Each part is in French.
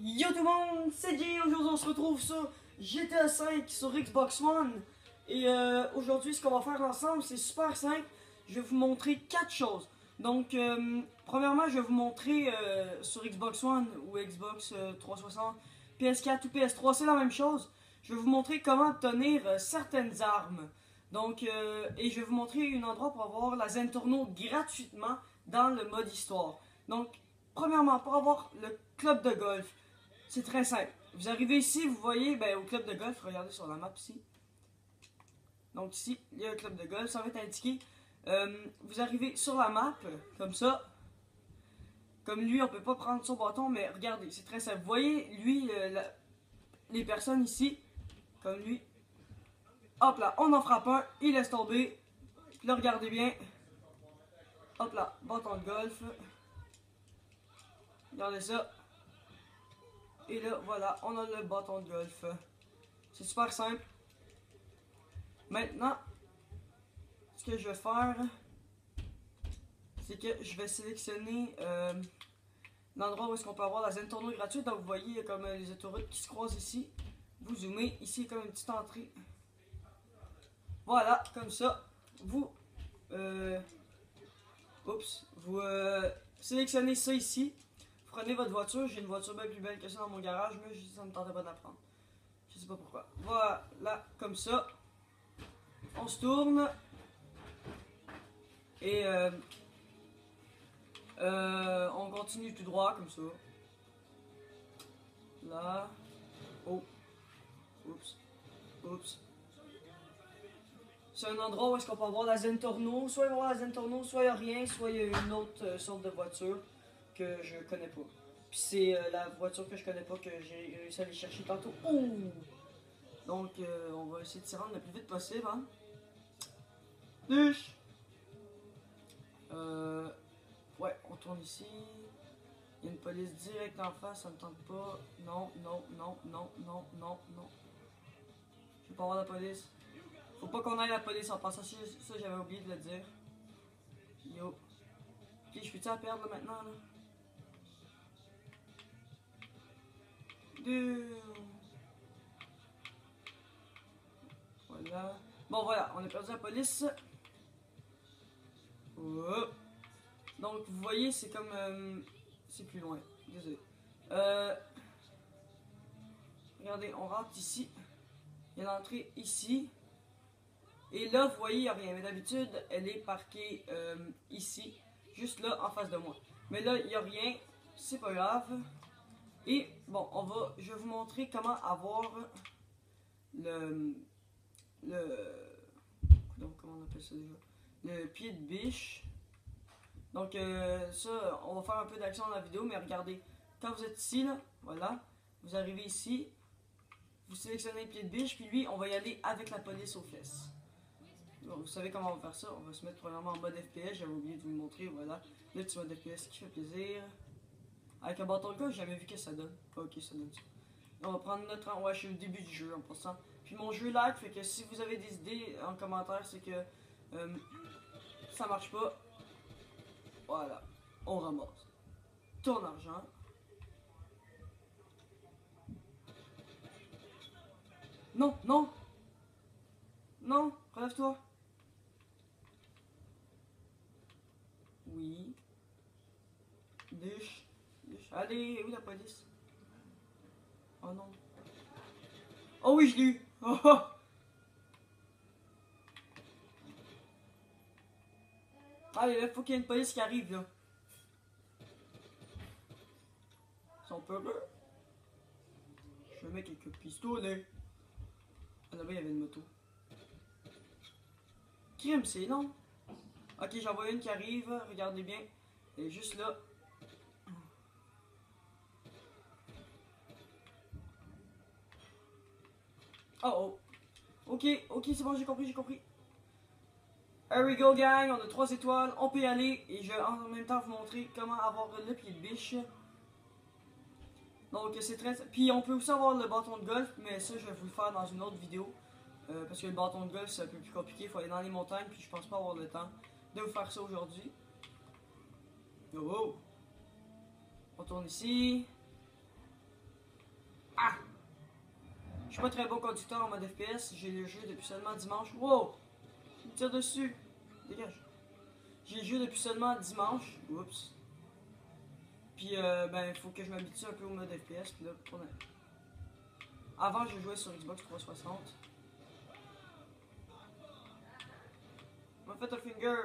Yo tout le monde, c'est Jay. Aujourd'hui on se retrouve sur GTA 5 sur Xbox One. Et aujourd'hui ce qu'on va faire ensemble c'est super simple. Je vais vous montrer 4 choses. Donc premièrement je vais vous montrer sur Xbox One ou Xbox 360, PS4 ou PS3, c'est la même chose. Je vais vous montrer comment obtenir certaines armes. Donc et je vais vous montrer un endroit pour avoir la Zentorno gratuitement dans le mode histoire. Donc premièrement pour avoir le club de golf. C'est très simple. Vous arrivez ici, vous voyez au club de golf, regardez sur la map ici. Donc ici, il y a un club de golf, ça va être indiqué. Vous arrivez sur la map, comme ça. Comme lui, on peut pas prendre son bâton, mais regardez, c'est très simple. Vous voyez, lui, les personnes ici, comme lui. Hop là, on en frappe un, il laisse tomber. Puis là, regardez bien. Hop là, bâton de golf. Regardez ça. Et là, voilà, on a le bâton de golf. C'est super simple. Maintenant, ce que je vais faire, c'est que je vais sélectionner l'endroit où est-ce qu'on peut avoir la Zentorno gratuite. Donc, vous voyez, il y a comme les autoroutes qui se croisent ici. Vous zoomez, ici, il y a comme une petite entrée. Voilà, comme ça. Vous, vous sélectionnez ça ici. Prenez votre voiture, j'ai une voiture bien plus belle que ça dans mon garage, mais ça ne me tentait pas de la prendre. Je sais pas pourquoi. Voilà, comme ça. On se tourne. Et on continue tout droit, comme ça. Là. Oh. Oups. C'est un endroit où est-ce qu'on peut avoir la Zentorno. Soit il va y avoir la Zentorno, soit il n'y a rien, soit il y a une autre sorte de voiture que je connais pas. Puis c'est la voiture que je connais pas que j'ai réussi à aller chercher tantôt. Oh! Donc on va essayer de s'y rendre le plus vite possible, hein. Duche! Ouais, on tourne ici. Il y a une police direct en face, ça me tente pas. Non. Je vais pas avoir la police. Faut pas qu'on aille à la police en passant. Ça j'avais oublié de le dire. Yo. Ok, je peux-tu la perdre là, maintenant là? Voilà. Bon voilà, on a perdu la police. Oh. Donc vous voyez, c'est comme... c'est plus loin. Désolé. Regardez, on rentre ici. Il y a l'entrée ici. Et là, vous voyez, il n'y a rien. Mais d'habitude, elle est parquée ici. Juste là, en face de moi. Mais là, il n'y a rien. C'est pas grave. Et bon, je vais vous montrer comment avoir comment on appelle ça déjà? Le pied de biche. Donc ça, on va faire un peu d'action dans la vidéo, mais regardez, quand vous êtes ici, là, voilà, vous arrivez ici, vous sélectionnez le pied de biche, puis lui, on va y aller avec la police aux fesses. Bon, vous savez comment on va faire ça? On va se mettre premièrement en mode FPS, j'avais oublié de vous le montrer, voilà. Le petit mode FPS qui fait plaisir. Avec un bâton de golf, j'ai jamais vu que ça donne. Ok, ça donne ça. On va prendre notre... Ouais, je suis au début du jeu en passant. Puis mon jeu lag, fait que si vous avez des idées en commentaire, c'est que ça marche pas. Voilà, on ramasse ton argent. Non, relève-toi. Oui. Duche. Allez, où la police? Oh non. Oh oui, je l'ai eu. Oh. Allez, là, faut qu'il y ait une police qui arrive, là. Ils sont peureux. Je vais mettre quelques pistolets. Ah, là-bas, il y avait une moto. Crime, c'est non. Ok, j'en vois une qui arrive. Regardez bien. Elle est juste là. Oh. Ok, c'est bon, j'ai compris. Here we go, gang. On a 3 étoiles. On peut y aller. Et je vais en même temps vous montrer comment avoir le pied de biche. Donc, c'est très... Puis, on peut aussi avoir le bâton de golf. Mais ça, je vais vous le faire dans une autre vidéo. Parce que le bâton de golf, c'est un peu plus compliqué. Il faut aller dans les montagnes. Puis, je pense pas avoir le temps de vous faire ça aujourd'hui. Oh. On tourne ici. Ah! Je suis pas très bon conducteur en mode FPS. J'ai le jeu depuis seulement dimanche. Wow! Il me tire dessus. Dégage. J'ai le jeu depuis seulement dimanche. Oups. Puis, ben, il faut que je m'habitue un peu au mode FPS. Puis là, avant, je jouais sur Xbox 360. On m'a fait un finger.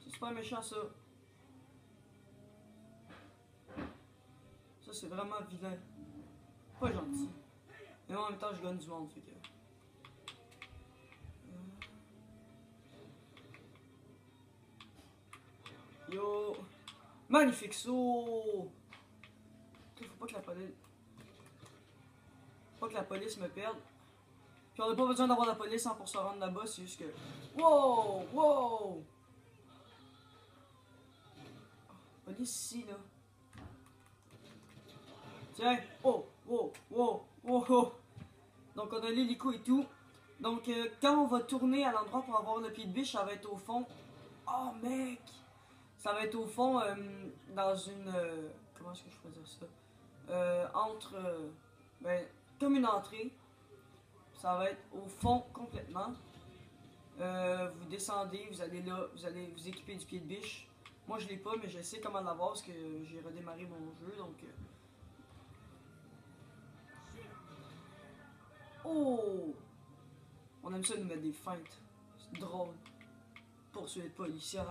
C'est super méchant, ça. Ça, c'est vraiment vilain. Pas gentil. Mais en même temps, je gagne du monde, fait que... Yo! Magnifique saut! Faut pas que la police... Faut pas que la police me perde. Puis on n'a pas besoin d'avoir la police pour se rendre là-bas, c'est juste que... Wow! Wow! Police ici, là. Tiens! Oh! Oh! Oh! Oh! Oh! Donc on a l'hélico et tout. Donc quand on va tourner à l'endroit pour avoir le pied de biche, ça va être au fond. Oh mec! Ça va être au fond dans une... comment est-ce que je peux dire ça? Entre... ben, comme une entrée. Ça va être au fond complètement. Vous descendez, vous allez là, vous allez vous équiper du pied de biche. Moi je l'ai pas, mais je sais comment l'avoir parce que j'ai redémarré mon jeu. Donc... Oh! On aime ça nous mettre des feintes. C'est drôle. Poursuite policière.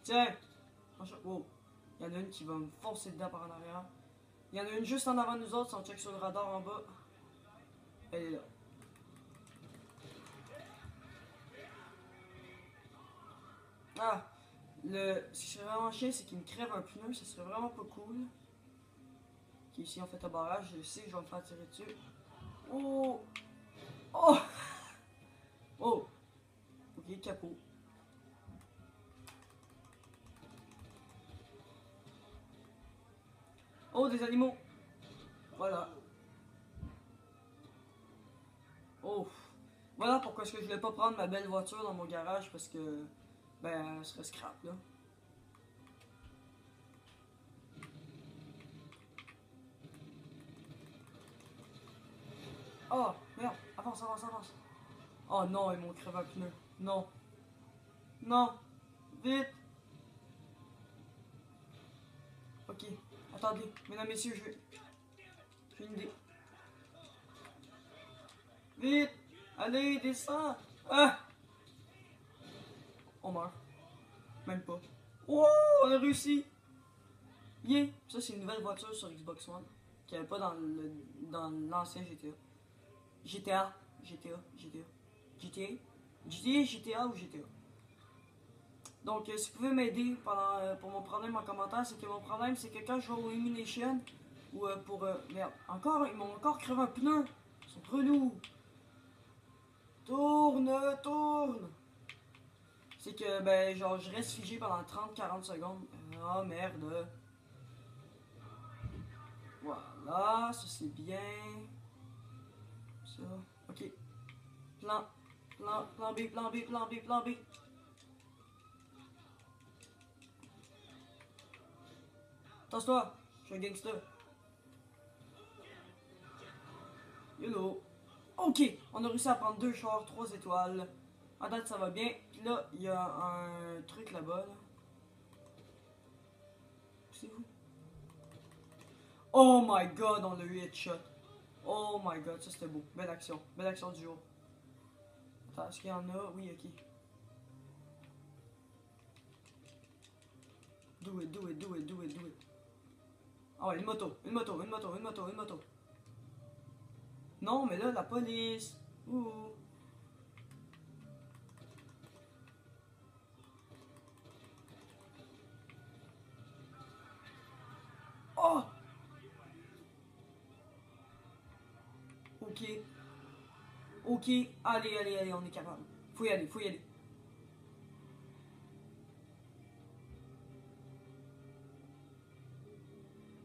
Tiens! Wow! Il y en a une qui va me foncer dedans par en arrière. Il y en a une juste en avant de nous autres, si on check sur le radar en bas. Elle est là. Ah! Ce qui serait vraiment chiant, c'est qu'il me crève un pneu, ça serait vraiment pas cool. Ok, ici on fait un barrage, je sais que je vais me faire tirer dessus. Oh! Oh! Oh! Ok, capot. Oh, des animaux! Voilà. Oh! Voilà pourquoi est-ce que je voulais pas prendre ma belle voiture dans mon garage, parce que... ben, elle serait scrap, là. Oh! Merde! Avance, avance, avance! Oh non, ils m'ont crevé un pneu. Non. Non. Vite. Ok. Attendez. Mesdames, messieurs, j'ai une idée. Vite. Allez, descends. Ah. On meurt. Même pas. Oh, on a réussi. Yeah. Ça, c'est une nouvelle voiture sur Xbox One. Qu'il n'y avait pas dans l'ancien GTA. GTA. GTA. GTA. GTA. GTA, GTA ou GTA. Donc, si vous pouvez m'aider pour mon problème en commentaire, c'est que mon problème, c'est que quand je vais au Illumination, ou pour... merde, ils m'ont encore crevé un pneu. Ils sont relous. Tourne, tourne. C'est que, ben, genre, je reste figé pendant 30-40 secondes. Ah, merde. Voilà, ça c'est bien. Ça, ok. Plan B, plan B, plan B, plan B. Tasse-toi, je suis un gangster. Hello. Ok, on a réussi à prendre 2 chars, 3 étoiles. À date, ça va bien. Puis là, il y a un truc là-bas. Là. C'est où? Oh my god, on l'a eu headshot. Oh my god, ça c'était beau. Belle action du jour. Attends, est-ce qu'il y en a? Oui, ok. Do it, do it, do it, do it, do it. Ah ouais, une moto, une moto, une moto, une moto, une moto. Non, mais là, la police. Ouh. Oh! Ok. Ok. Allez, allez, allez, on est capable. Faut y aller, faut y aller.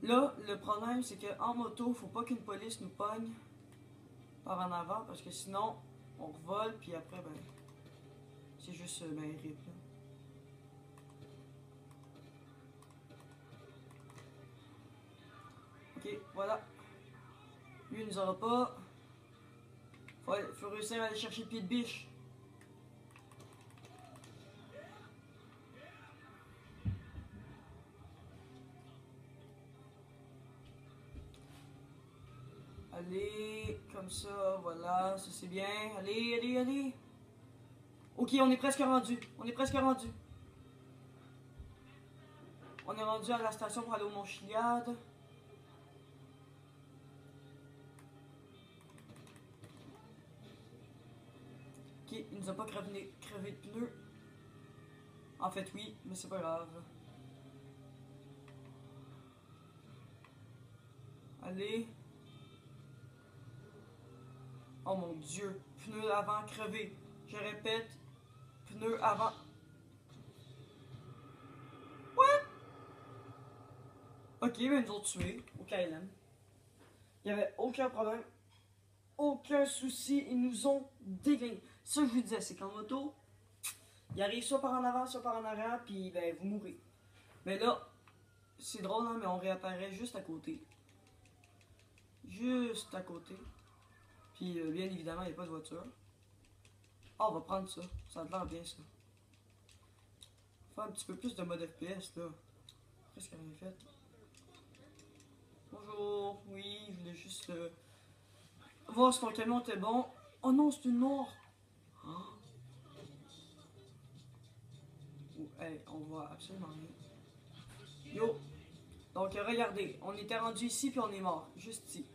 Là, le problème, c'est qu'en moto, faut pas qu'une police nous pogne par en avant, parce que sinon, on revole, puis après, ben, c'est juste, ben, rip, là. Ok, voilà. Lui, il nous aura pas. Faut réussir à aller chercher le pied de biche. Allez, comme ça, voilà, ça c'est bien. Allez, allez, allez. Ok, on est presque rendu. On est presque rendu. On est rendu à la station pour aller au Mont Chiliade. Ok, il nous a pas crevé de pneus. En fait, oui, mais c'est pas grave. Allez. Oh mon dieu, pneu avant crevé. Je répète, pneu avant. What? Ok, mais ils nous ont tués au KLM. Il n'y avait aucun problème. Aucun souci, ils nous ont déglingué. Ça, je vous disais, c'est qu'en moto, il arrive soit par en avant, soit par en arrière, puis ben, vous mourrez. Mais là, c'est drôle, hein, mais on réapparaît juste à côté. Juste à côté. Puis, bien évidemment, il n'y a pas de voiture. Ah, on va prendre ça. Ça a l'air bien, ça. Faire un petit peu plus de mode FPS, là. Presque rien fait. Bonjour. Oui, je voulais juste voir si ton camion était bon. Oh non, c'est une noire. Oh. Oh, hey, on voit absolument rien. Yo. Donc, regardez. On était rendu ici, puis on est mort. Juste ici.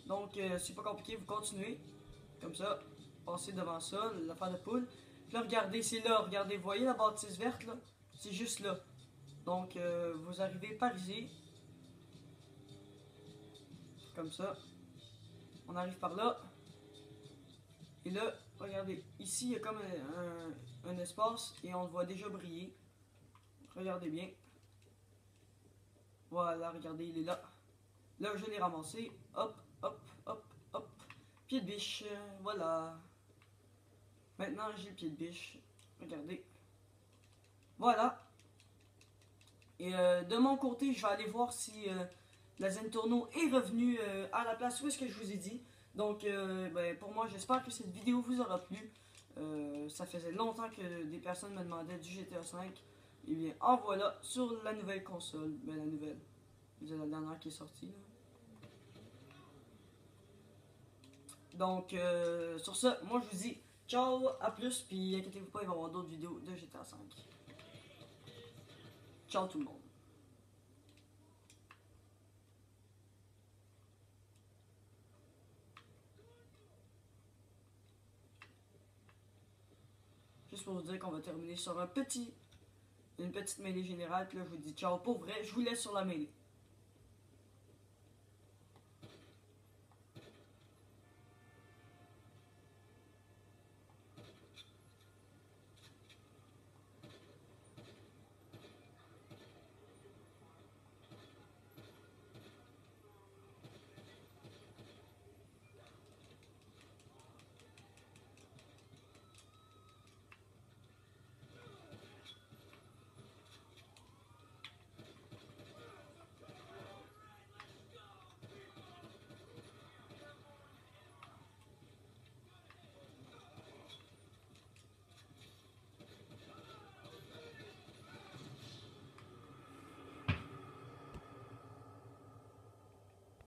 Donc, c'est pas compliqué. Vous continuez. Comme ça. Passez devant ça, l'affaire de poule. Puis là, regardez, c'est là. Regardez, vous voyez la bâtisse verte, là? C'est juste là. Donc, vous arrivez par ici. Comme ça. On arrive par là. Et là, regardez. Ici, il y a comme un espace et on le voit déjà briller. Regardez bien. Voilà, regardez, il est là. Là, je l'ai ramassé. Hop, hop, hop, hop. Pied de biche. Voilà. Maintenant, j'ai le pied de biche. Regardez. Voilà. Et de mon côté, je vais aller voir si la Zentorno est revenue à la place où est-ce que je vous ai dit. Donc, ben, pour moi, j'espère que cette vidéo vous aura plu. Ça faisait longtemps que des personnes me demandaient du GTA V. Et bien, en voilà, sur la nouvelle console. Ben, la nouvelle. C'est la dernière qui est sortie. Là. Donc, sur ça, moi je vous dis ciao, à plus, puis inquiétez-vous pas, il va y avoir d'autres vidéos de GTA V. Ciao tout le monde. Juste pour vous dire qu'on va terminer sur une petite mêlée générale, puis là je vous dis ciao pour vrai, je vous laisse sur la mêlée.